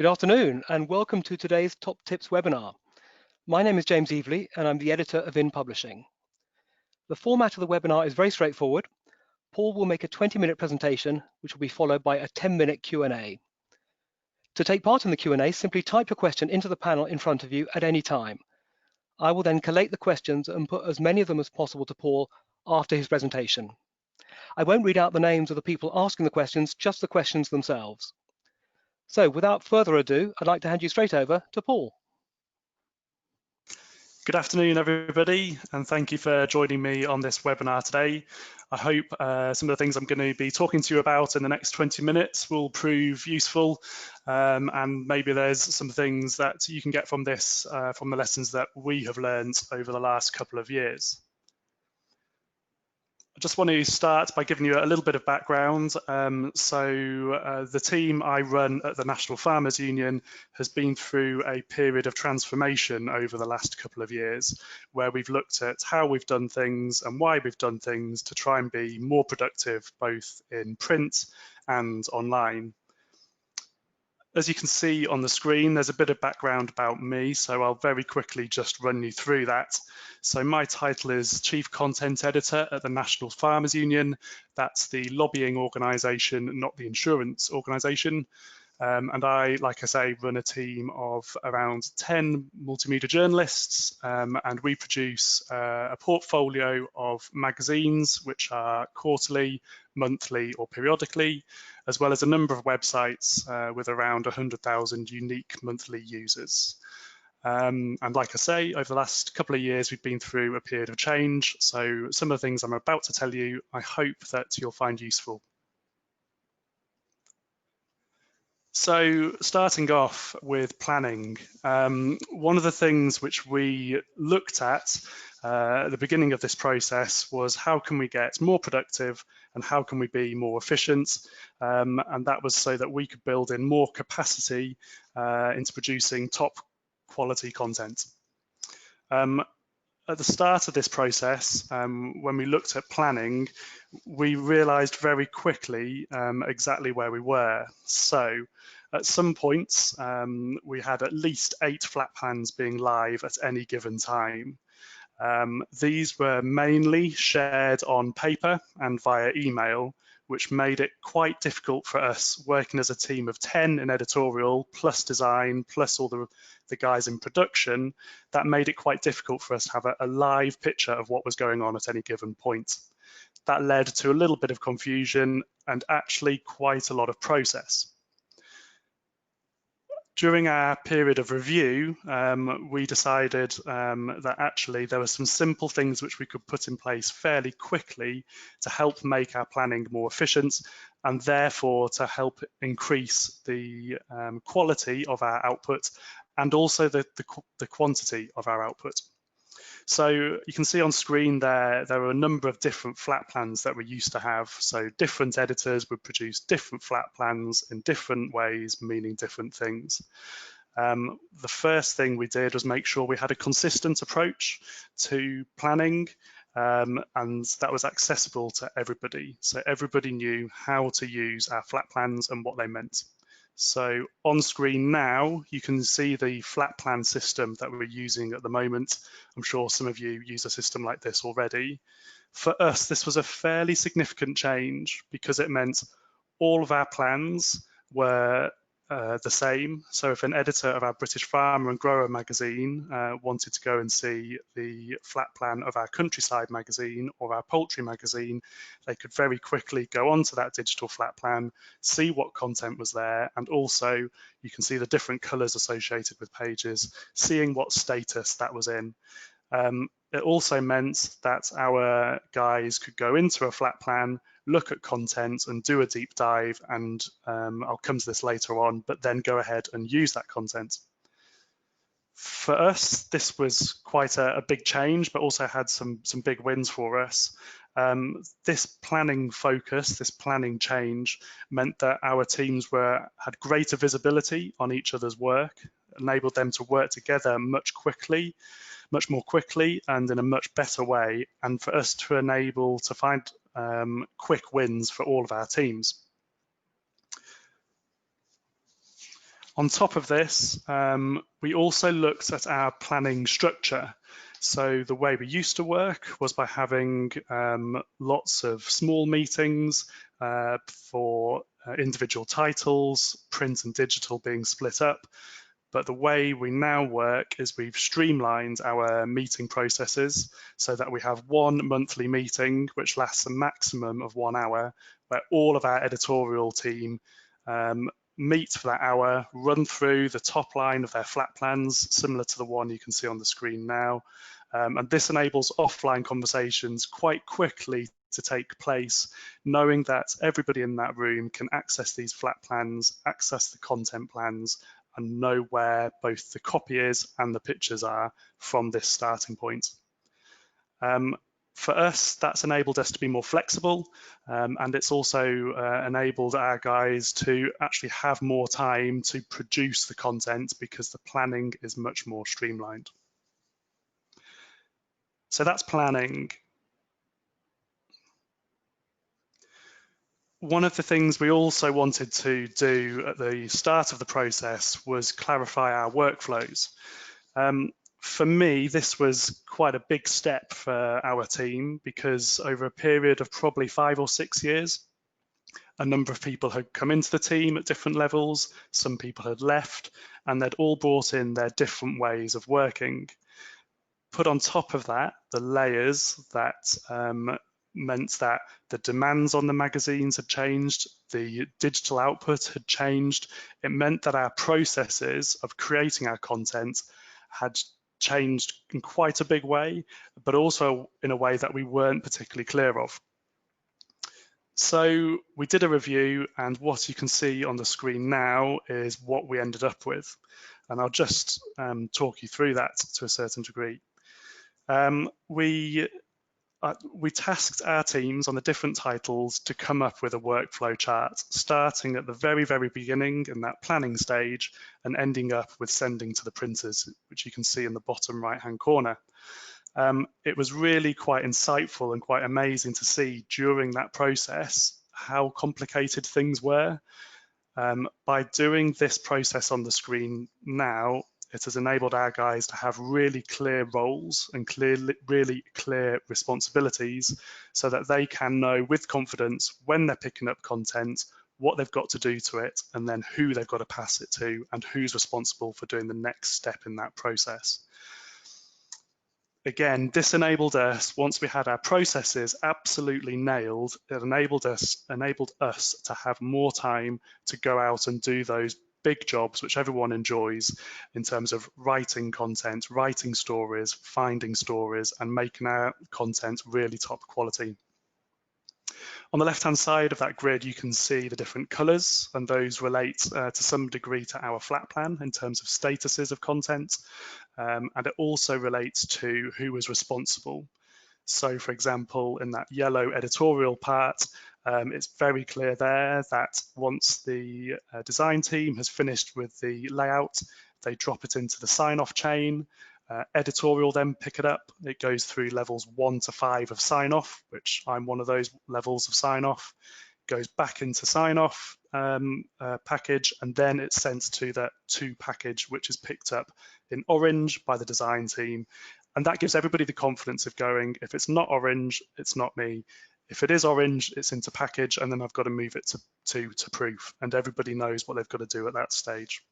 Good afternoon and welcome to today's Top Tips webinar. My name is James Evely and I'm the editor of In Publishing. The format of the webinar is very straightforward. Paul will make a 20-minute presentation, which will be followed by a 10-minute Q&A. To take part in the Q&A, simply type your question into the panel in front of you at any time. I will then collate the questions and put as many of them as possible to Paul after his presentation. I won't read out the names of the people asking the questions, just the questions themselves. So without further ado, I'd like to hand you straight over to Paul. Good afternoon, everybody, and thank you for joining me on this webinar today. I hope some of the things I'm going to be talking to you about in the next 20 minutes will prove useful, and maybe there's some things that you can get from this, from the lessons that we have learned over the last couple of years. I just want to start by giving you a little bit of background. The team I run at the National Farmers Union has been through a period of transformation over the last couple of years, where we've looked at how we've done things and why we've done things to try and be more productive, both in print and online. As you can see on the screen, there's a bit of background about me, so I'll very quickly just run you through that. So my title is Chief Content Editor at the National Farmers Union. That's the lobbying organisation, not the insurance organisation. And I, like I say, run a team of around 10 multimedia journalists, and we produce a portfolio of magazines, which are quarterly, monthly or periodically, as well as a number of websites with around 100,000 unique monthly users. And like I say, over the last couple of years, we've been through a period of change. So some of the things I'm about to tell you, I hope that you'll find useful. So starting off with planning, one of the things which we looked at the beginning of this process was how can we get more productive and how can we be more efficient, and that was so that we could build in more capacity into producing top quality content. At the start of this process, when we looked at planning, we realized very quickly exactly where we were. So at some points, we had at least 8 flat plans being live at any given time. These were mainly shared on paper and via email, which made it quite difficult for us working as a team of 10 in editorial, plus design, plus all the guys in production. That made it quite difficult for us to have a live picture of what was going on at any given point. That led to a little bit of confusion and actually quite a lot of process. During our period of review, we decided that actually there were some simple things which we could put in place fairly quickly to help make our planning more efficient and therefore to help increase the quality of our output and also the quantity of our output. So you can see on screen there are a number of different flat plans that we used to have. So different editors would produce different flat plans in different ways, meaning different things. The first thing we did was make sure we had a consistent approach to planning, and that was accessible to everybody. So everybody knew how to use our flat plans and what they meant. So on screen now, you can see the flat plan system that we're using at the moment. I'm sure some of you use a system like this already. For us, this was a fairly significant change because it meant all of our plans were the same. So if an editor of our British Farmer and Grower magazine wanted to go and see the flat plan of our Countryside magazine or our Poultry magazine, they could very quickly go onto that digital flat plan, see what content was there, and also you can see the different colours associated with pages, seeing what status that was in. It also meant that our guys could go into a flat plan, look at content and do a deep dive, and I'll come to this later on, but then go ahead and use that content. For us, this was quite a big change, but also had some big wins for us. This planning focus, this planning change, meant that our teams had greater visibility on each other's work, enabled them to work together much more quickly and in a much better way, and for us to enable to find quick wins for all of our teams. On top of this, we also looked at our planning structure. So the way we used to work was by having lots of small meetings for individual titles, print and digital being split up. But the way we now work is we've streamlined our meeting processes so that we have one monthly meeting, which lasts a maximum of 1 hour, where all of our editorial team meet for that hour, run through the top line of their flat plans, similar to the one you can see on the screen now. And this enables offline conversations quite quickly to take place, knowing that everybody in that room can access these flat plans, access the content plans, and know where both the copy is and the pictures are from this starting point. For us, that's enabled us to be more flexible, and it's also enabled our guys to actually have more time to produce the content because the planning is much more streamlined. So that's planning. One of the things we also wanted to do at the start of the process was clarify our workflows. For me, this was quite a big step for our team because over a period of probably 5 or 6 years, a number of people had come into the team at different levels, some people had left, and they'd all brought in their different ways of working. Put on top of that, the layers that meant that the demands on the magazines had changed, the digital output had changed. It meant that our processes of creating our content had changed in quite a big way, but also in a way that we weren't particularly clear of. So we did a review, and what you can see on the screen now is what we ended up with. And I'll just talk you through that to a certain degree. We tasked our teams on the different titles to come up with a workflow chart, starting at the very, very beginning in that planning stage and ending up with sending to the printers, which you can see in the bottom right-hand corner. It was really quite insightful and quite amazing to see during that process how complicated things were. By doing this process on the screen now, it has enabled our guys to have really clear roles and really clear responsibilities so that they can know with confidence when they're picking up content, what they've got to do to it, and then who they've got to pass it to and who's responsible for doing the next step in that process. Again, this enabled us, once we had our processes absolutely nailed, it enabled us to have more time to go out and do those big jobs which everyone enjoys in terms of writing content, writing stories, finding stories, and making our content really top quality. On the left-hand side of that grid, you can see the different colors, and those relate to some degree to our flat plan in terms of statuses of content. And it also relates to who is responsible. So for example, in that yellow editorial part, it's very clear there that once the design team has finished with the layout, they drop it into the sign-off chain. Editorial then pick it up. It goes through levels 1 to 5 of sign-off, which I'm one of those levels of sign-off. Goes back into sign-off package, and then it's sent to the 2 package, which is picked up in orange by the design team. And that gives everybody the confidence of going, if it's not orange, it's not me. If it is orange, it's into package, and then I've got to move it to proof. And everybody knows what they've got to do at that stage.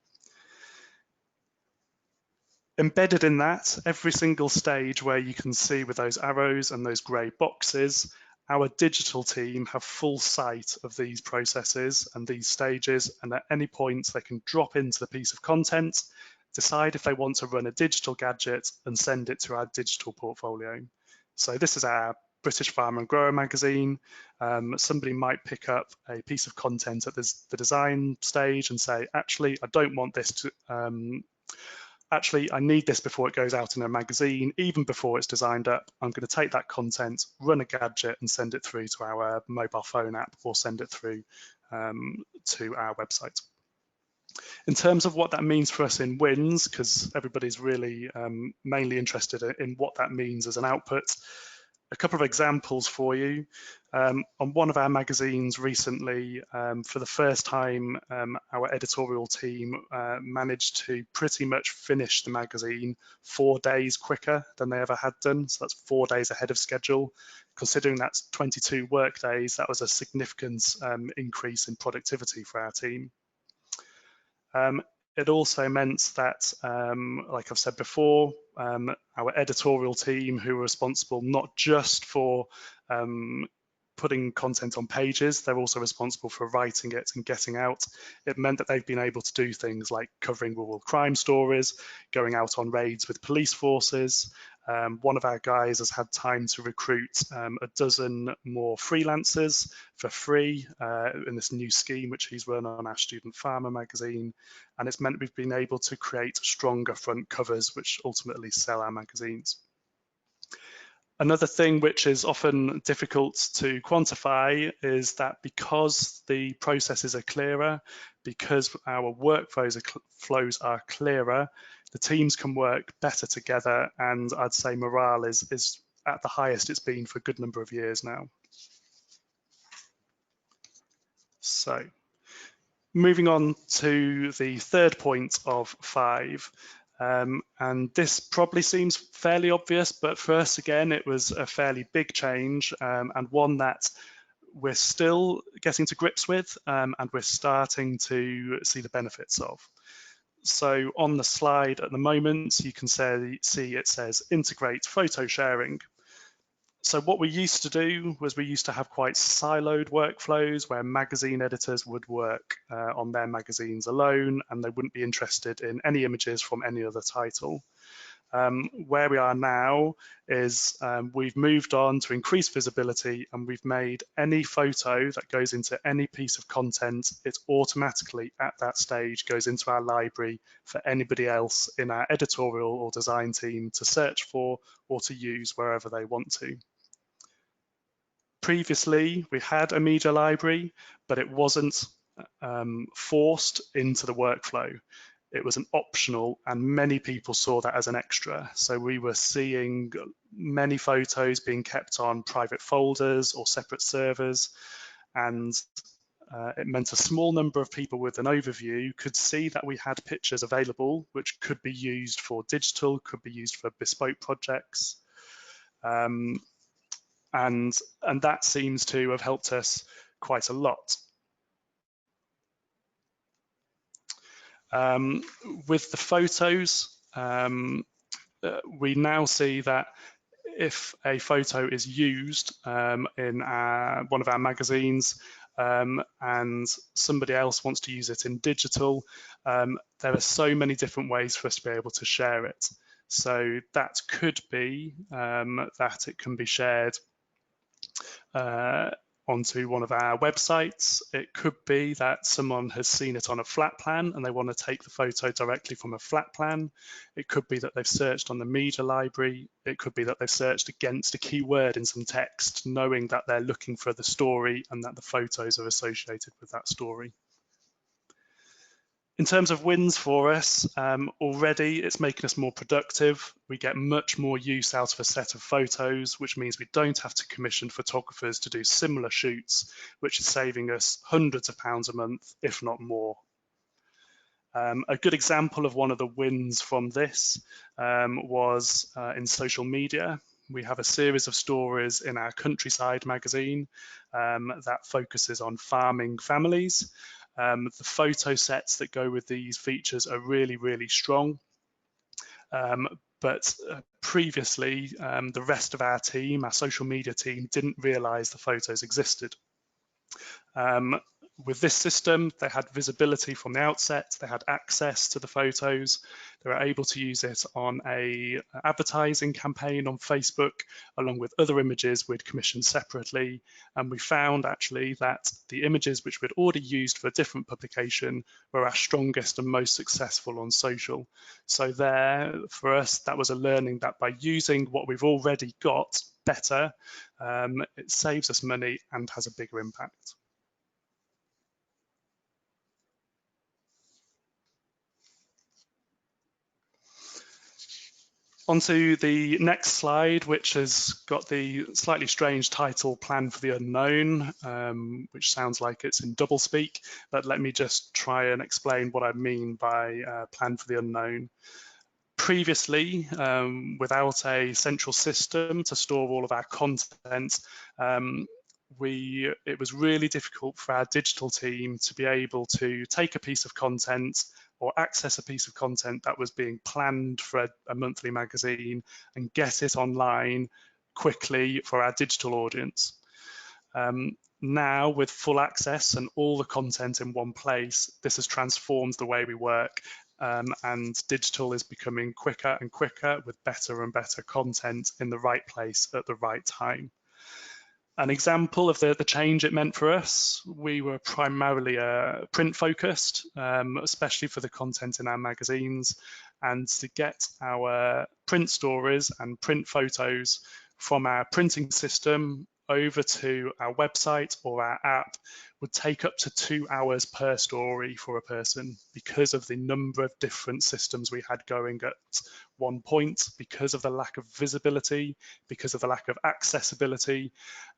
Embedded in that, every single stage where you can see with those arrows and those grey boxes, our digital team have full sight of these processes and these stages, and at any point they can drop into the piece of content, decide if they want to run a digital gadget and send it to our digital portfolio. So this is our British Farmer and Grower magazine. Somebody might pick up a piece of content at the design stage and say, actually, I don't want this to, actually, I need this before it goes out in a magazine, even before it's designed up. I'm going to take that content, run a gadget, and send it through to our mobile phone app or send it through to our website. In terms of what that means for us in wins, because everybody's really mainly interested in what that means as an output, a couple of examples for you. On one of our magazines recently, for the first time, our editorial team managed to pretty much finish the magazine 4 days quicker than they ever had done. So that's 4 days ahead of schedule. Considering that's 22 work days, that was a significant increase in productivity for our team. It also meant that, like I've said before, our editorial team, who were responsible not just for putting content on pages, they're also responsible for writing it and getting out. It meant that they've been able to do things like covering rural crime stories, going out on raids with police forces. One of our guys has had time to recruit a dozen more freelancers for free in this new scheme which he's run on our Student Farmer magazine, and it's meant we've been able to create stronger front covers which ultimately sell our magazines. Another thing which is often difficult to quantify is that because the processes are clearer, because our workflows are clearer, the teams can work better together, and I'd say morale is at the highest it's been for a good number of years now. So, moving on to the third point of 5. And this probably seems fairly obvious, but for us, again, it was a fairly big change and one that we're still getting to grips with and we're starting to see the benefits of. So on the slide at the moment, you can see it says integrate photo sharing. So what we used to do was we used to have quite siloed workflows where magazine editors would work on their magazines alone and they wouldn't be interested in any images from any other title. Where we are now is we've moved on to increase visibility and we've made any photo that goes into any piece of content, it automatically at that stage goes into our library for anybody else in our editorial or design team to search for or to use wherever they want to. Previously, we had a media library, but it wasn't forced into the workflow. It was an optional, and many people saw that as an extra. So we were seeing many photos being kept on private folders or separate servers, and it meant a small number of people with an overview could see that we had pictures available, which could be used for digital, could be used for bespoke projects. And that seems to have helped us quite a lot. With the photos, we now see that if a photo is used in one of our magazines and somebody else wants to use it in digital, there are so many different ways for us to be able to share it. So that could be that it can be shared onto one of our websites. It could be that someone has seen it on a flat plan and they want to take the photo directly from a flat plan. It could be that they've searched on the media library. It could be that they've searched against a keyword in some text, knowing that they're looking for the story and that the photos are associated with that story. In terms of wins for us, already it's making us more productive. We get much more use out of a set of photos, which means we don't have to commission photographers to do similar shoots, which is saving us hundreds of pounds a month, if not more. A good example of one of the wins from this was in social media. We have a series of stories in our Countryside magazine that focuses on farming families. The photo sets that go with these features are really, really strong. But previously, the rest of our team, our social media team, didn't realize the photos existed. With this system, they had visibility from the outset, they had access to the photos, they were able to use it on an advertising campaign on Facebook, along with other images we'd commissioned separately. And we found actually that the images which we'd already used for a different publication were our strongest and most successful on social. So there, for us, that was a learning that by using what we've already got better, it saves us money and has a bigger impact. Onto the next slide, which has got the slightly strange title, Plan for the Unknown, which sounds like it's in doublespeak, but let me just try and explain what I mean by Plan for the Unknown. Previously, without a central system to store all of our content, it was really difficult for our digital team to be able to take a piece of content or access a piece of content that was being planned for a monthly magazine and get it online quickly for our digital audience. Now, with full access and all the content in one place, this has transformed the way we work, and digital is becoming quicker and quicker with better and better content in the right place at the right time. An example of the change it meant for us, we were primarily print focused, especially for the content in our magazines, and to get our print stories and print photos from our printing system over to our website or our app would take up to 2 hours per story for a person because of the number of different systems we had going at one point, because of the lack of visibility, because of the lack of accessibility,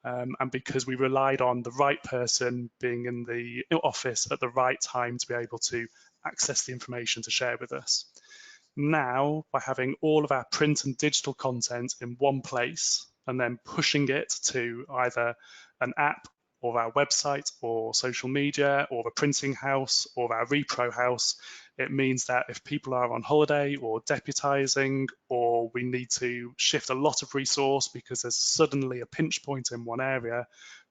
and because we relied on the right person being in the office at the right time to be able to access the information to share with us. Now, by having all of our print and digital content in one place and then pushing it to either an app or our website or social media or a printing house or our repro house, it means that if people are on holiday or deputizing, or we need to shift a lot of resource because there's suddenly a pinch point in one area,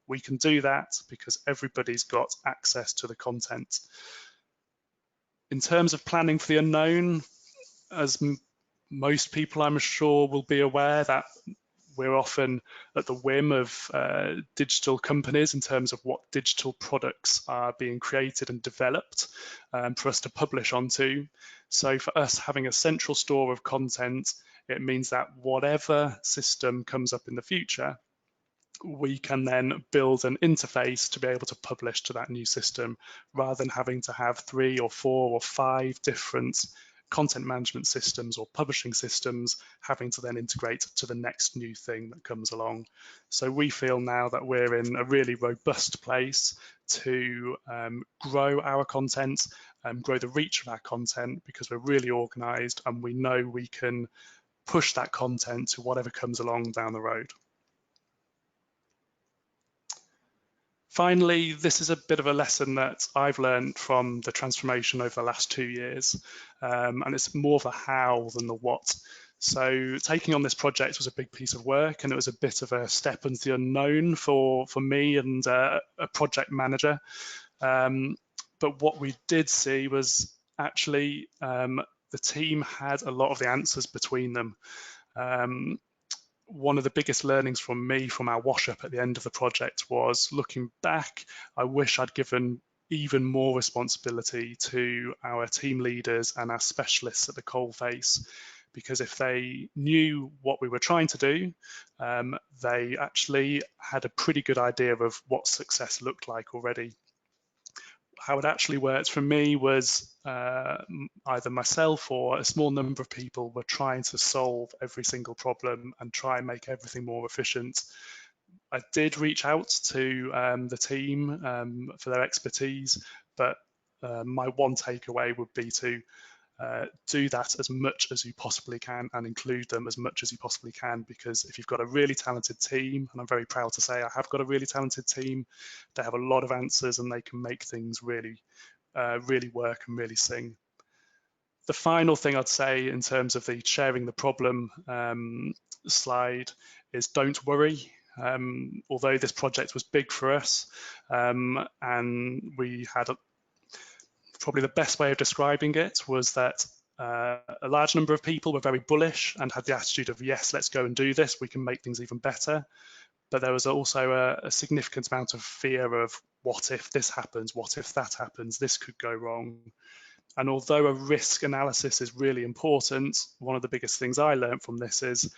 we can do that because everybody's got access to the content. In terms of planning for the unknown, as most people I'm sure will be aware, that we're often at the whim of digital companies in terms of what digital products are being created and developed for us to publish onto. So for us, having a central store of content, it means that whatever system comes up in the future, we can then build an interface to be able to publish to that new system, rather than having to have 3 or 4 or 5 different content management systems or publishing systems having to then integrate to the next new thing that comes along. So we feel now that we're in a really robust place to grow our content and grow the reach of our content, because we're really organized and we know we can push that content to whatever comes along down the road. Finally, this is a bit of a lesson that I've learned from the transformation over the last 2 years, and it's more of a how than the what. So taking on this project was a big piece of work, and it was a bit of a step into the unknown for me and a project manager. But what we did see was actually the team had a lot of the answers between them. One of the biggest learnings from me from our wash up at the end of the project was, looking back, I wish I'd given even more responsibility to our team leaders and our specialists at the coalface, because if they knew what we were trying to do, they actually had a pretty good idea of what success looked like already. How it actually worked for me was either myself or a small number of people were trying to solve every single problem and try and make everything more efficient. I did reach out to the team for their expertise, but my one takeaway would be to do that as much as you possibly can and include them as much as you possibly can, because if you've got a really talented team, and I'm very proud to say I have got a really talented team, they have a lot of answers and they can make things really work and really sing. The final thing I'd say in terms of the sharing the problem slide is, don't worry. Although this project was big for us, and we had probably the best way of describing it was that a large number of people were very bullish and had the attitude of, yes, let's go and do this, we can make things even better. But there was also a significant amount of fear of, what if this happens, what if that happens, this could go wrong. And although a risk analysis is really important, one of the biggest things I learned from this is,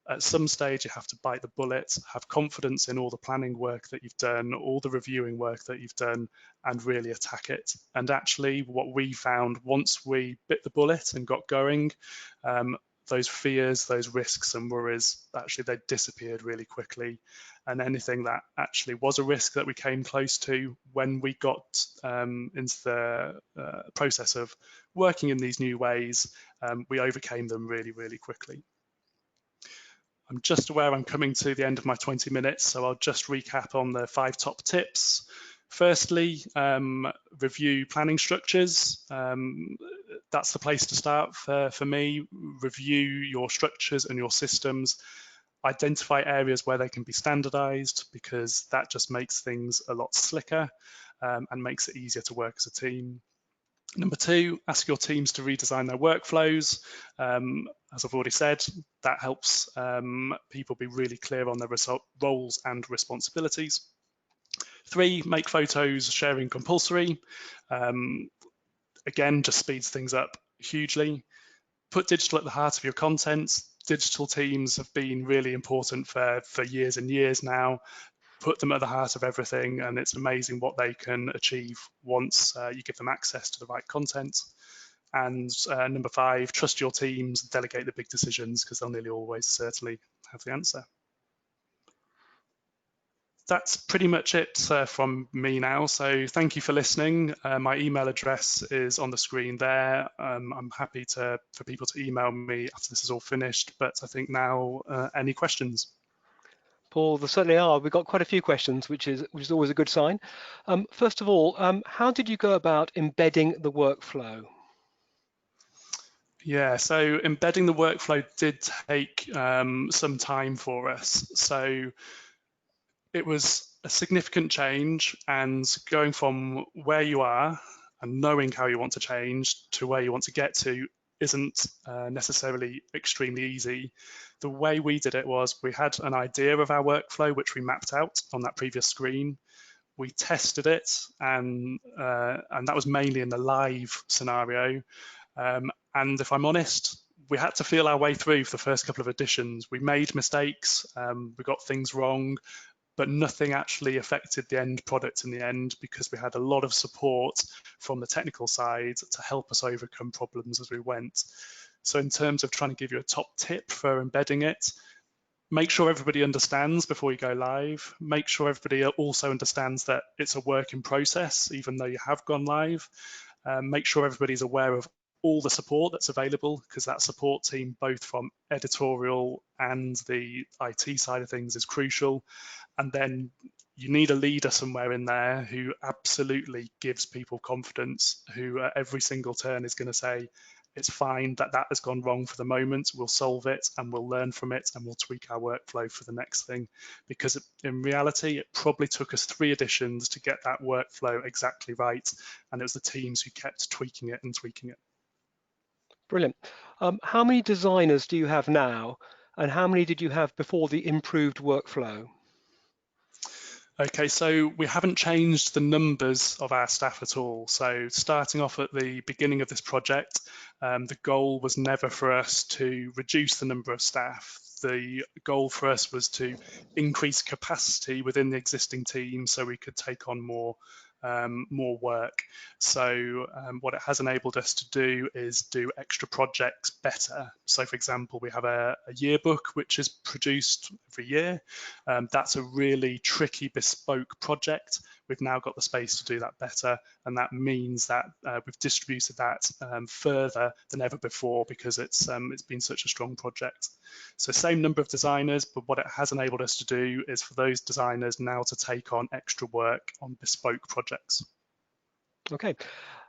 at some stage you have to bite the bullet, have confidence in all the planning work that you've done, all the reviewing work that you've done, and really attack it. And actually what we found, once we bit the bullet and got going, those fears, those risks and worries, actually they disappeared really quickly. And anything that actually was a risk that we came close to, when we got into the process of working in these new ways, we overcame them really, really quickly. I'm just aware I'm coming to the end of my 20 minutes, so I'll just recap on the 5 top tips. Firstly, review planning structures. That's the place to start for me. Review your structures and your systems. Identify areas where they can be standardized, because that just makes things a lot slicker and makes it easier to work as a team. Number 2, ask your teams to redesign their workflows. As I've already said, that helps people be really clear on their roles and responsibilities. 3, make photos sharing compulsory. Again, just speeds things up hugely. Put digital at the heart of your content. Digital teams have been really important for years and years now. Put them at the heart of everything, and it's amazing what they can achieve once you give them access to the right content. And number 5, trust your teams, delegate the big decisions, because they'll nearly always certainly have the answer. That's pretty much it from me now. So thank you for listening. My email address is on the screen there. I'm happy for people to email me after this is all finished, but I think now any questions? Paul, there certainly are. We've got quite a few questions, which is always a good sign. First of all, how did you go about embedding the workflow? Yeah, so embedding the workflow did take some time for us. So it was a significant change, and going from where you are and knowing how you want to change to where you want to get to isn't necessarily extremely easy. The way we did it was we had an idea of our workflow, which we mapped out on that previous screen. We tested it, and that was mainly in the live scenario. And if I'm honest, we had to feel our way through for the first couple of editions. We made mistakes, we got things wrong, but nothing actually affected the end product in the end, because we had a lot of support from the technical side to help us overcome problems as we went. So in terms of trying to give you a top tip for embedding it, make sure everybody understands before you go live. Make sure everybody also understands that it's a work in process, even though you have gone live. Make sure everybody's aware of all the support that's available, because that support team, both from editorial and the IT side of things, is crucial. And then you need a leader somewhere in there who absolutely gives people confidence, who at every single turn is going to say, it's fine that has gone wrong for the moment, we'll solve it and we'll learn from it and we'll tweak our workflow for the next thing. Because in reality, it probably took us 3 editions to get that workflow exactly right, and it was the teams who kept tweaking it and tweaking it. Brilliant. How many designers do you have now, and how many did you have before the improved workflow? Okay, so we haven't changed the numbers of our staff at all. So starting off at the beginning of this project, the goal was never for us to reduce the number of staff. The goal for us was to increase capacity within the existing team so we could take on more work. So what it has enabled us to do is do extra projects better. So for example, we have a yearbook which is produced every year. That's a really tricky bespoke project. We've now got the space to do that better, and that means that we've distributed that further than ever before, because it's been such a strong project. So same number of designers, but what it has enabled us to do is for those designers now to take on extra work on bespoke projects. Okay.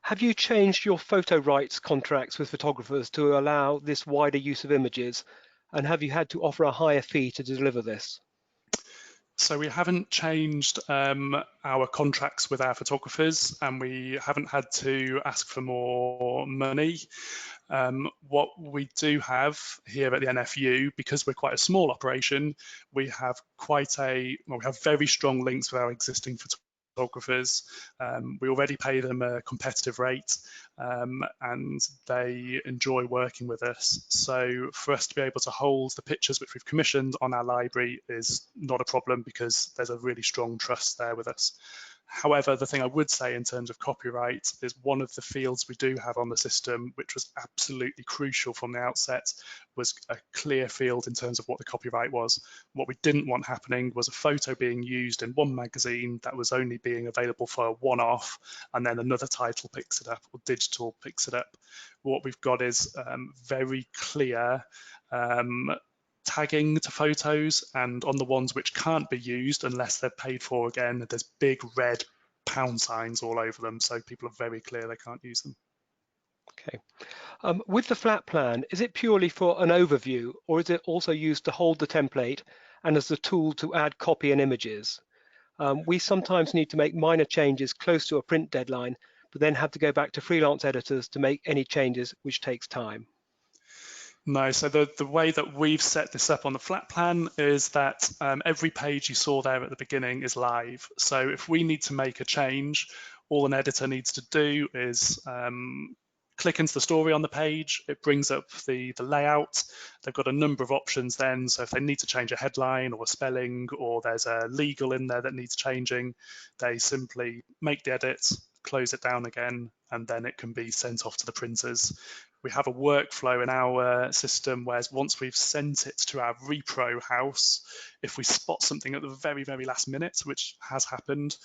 Have you changed your photo rights contracts with photographers to allow this wider use of images? And have you had to offer a higher fee to deliver this? So we haven't changed our contracts with our photographers, and we haven't had to ask for more money. What we do have here at the NFU, because we're quite a small operation, we have we have very strong links with our existing photographers. We already pay them a competitive rate, and they enjoy working with us. So for us to be able to hold the pictures which we've commissioned on our library is not a problem, because there's a really strong trust there with us. However, the thing I would say in terms of copyright is one of the fields we do have on the system, which was absolutely crucial from the outset, was a clear field in terms of what the copyright was. What we didn't want happening was a photo being used in one magazine that was only being available for a one-off, and then another title picks it up or digital picks it up. What we've got is very clear tagging to photos, and on the ones which can't be used unless they're paid for again, there's big red pound signs all over them, so people are very clear they can't use them. Okay. With the flat plan, is it purely for an overview, or is it also used to hold the template and as a tool to add copy and images? We sometimes need to make minor changes close to a print deadline, but then have to go back to freelance editors to make any changes, which takes time. No, so the way that we've set this up on the flat plan is that every page you saw there at the beginning is live. So if we need to make a change, all an editor needs to do is click into the story on the page. It brings up the layout. They've got a number of options then. So if they need to change a headline or a spelling, or there's a legal in there that needs changing, they simply make the edit, close it down again, and then it can be sent off to the printers. We have a workflow in our system where once we've sent it to our repro house, if we spot something at the very, very last minute, which has happened,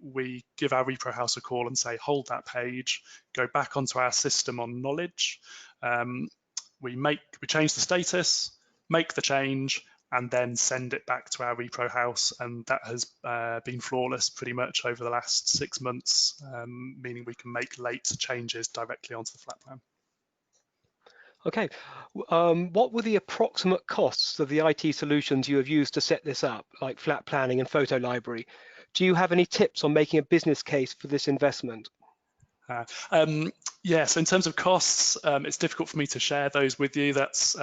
we give our repro house a call and say, hold that page, go back onto our system on knowledge. We change the status, make the change, and then send it back to our repro house, and that has been flawless pretty much over the last 6 months, meaning we can make late changes directly onto the flat plan. Okay, what were the approximate costs of the IT solutions you have used to set this up, like flat planning and photo library? Do you have any tips on making a business case for this investment? Yeah, so in terms of costs, it's difficult for me to share those with you. That's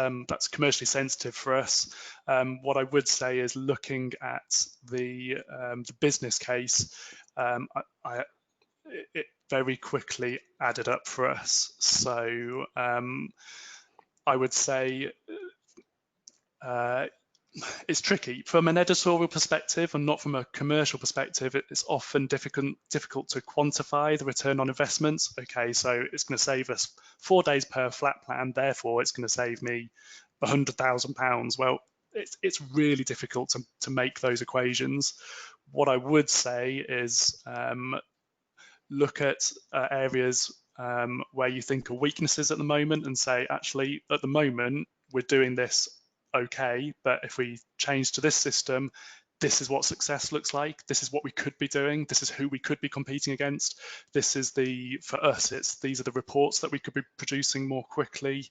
commercially sensitive for us. What I would say is, looking at the business case, it very quickly added up for us. So I would say it's tricky from an editorial perspective and not from a commercial perspective. It's often difficult to quantify the return on investment. Okay, so it's going to save us 4 days per flat plan, therefore it's going to save me £100,000. Well, it's really difficult to make those equations. What I would say is look at areas where you think are weaknesses at the moment, and say, actually, at the moment, we're doing this okay, but if we change to this system, this is what success looks like. This is what we could be doing. This is who we could be competing against. This is for us, these are the reports that we could be producing more quickly.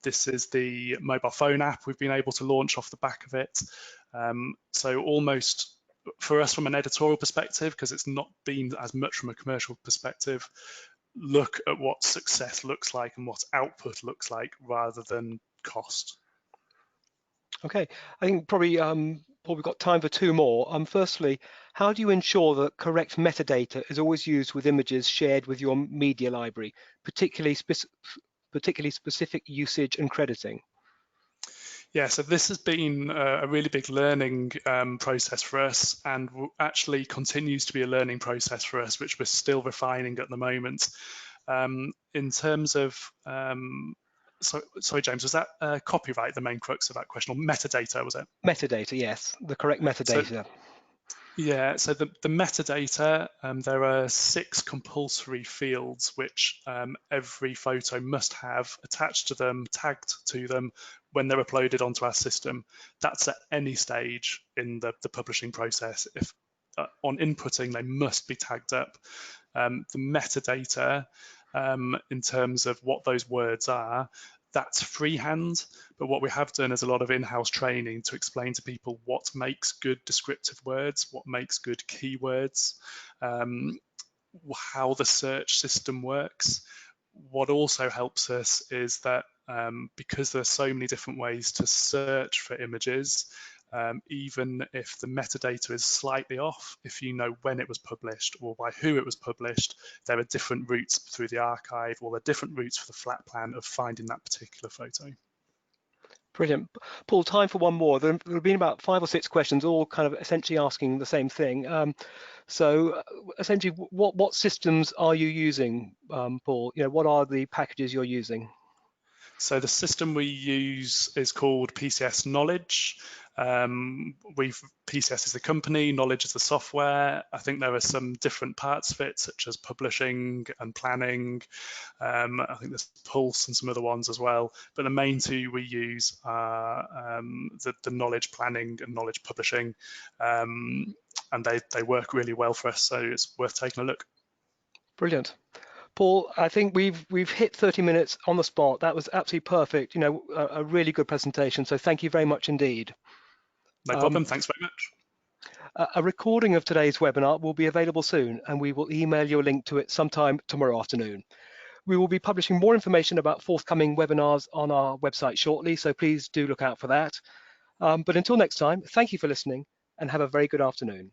This is the mobile phone app we've been able to launch off the back of it. So almost, for us from an editorial perspective, because it's not been as much from a commercial perspective, look at what success looks like and what output looks like rather than cost. Okay, I think probably Paul, we've got time for 2 more. Firstly, how do you ensure that correct metadata is always used with images shared with your media library, particularly specific usage and crediting? Yeah, so this has been a really big learning process for us, and actually continues to be a learning process for us, which we're still refining at the moment. In terms of sorry, James, was that copyright the main crux of that question, or metadata, was it? Metadata, yes, the correct metadata. Yeah, so the metadata, there are 6 compulsory fields which every photo must have attached to them, tagged to them when they're uploaded onto our system. That's at any stage in the publishing process. If on inputting, they must be tagged up. The metadata, in terms of what those words are, that's freehand, but what we have done is a lot of in-house training to explain to people what makes good descriptive words, what makes good keywords, how the search system works. What also helps us is that because there's so many different ways to search for images, even if the metadata is slightly off. If you know when it was published or by who it was published, there are different routes through the archive, or there are different routes for the flat plan of finding that particular photo. Brilliant. Paul, time for one more. There have been about 5 or 6 questions, all kind of essentially asking the same thing. Essentially, what systems are you using, Paul? What are the packages you're using? So the system we use is called PCS Knowledge. PCS is the company, Knowledge is the software. I think there are some different parts of it, such as publishing and planning. I think there's Pulse and some other ones as well. But the main two we use are the knowledge planning and knowledge publishing. And they work really well for us, so it's worth taking a look. Brilliant. Paul, I think we've hit 30 minutes on the spot. That was absolutely perfect. A really good presentation. So thank you very much indeed. No problem. Thanks very much. A recording of today's webinar will be available soon, and we will email you a link to it sometime tomorrow afternoon. We will be publishing more information about forthcoming webinars on our website shortly, so please do look out for that. But until next time, thank you for listening and have a very good afternoon.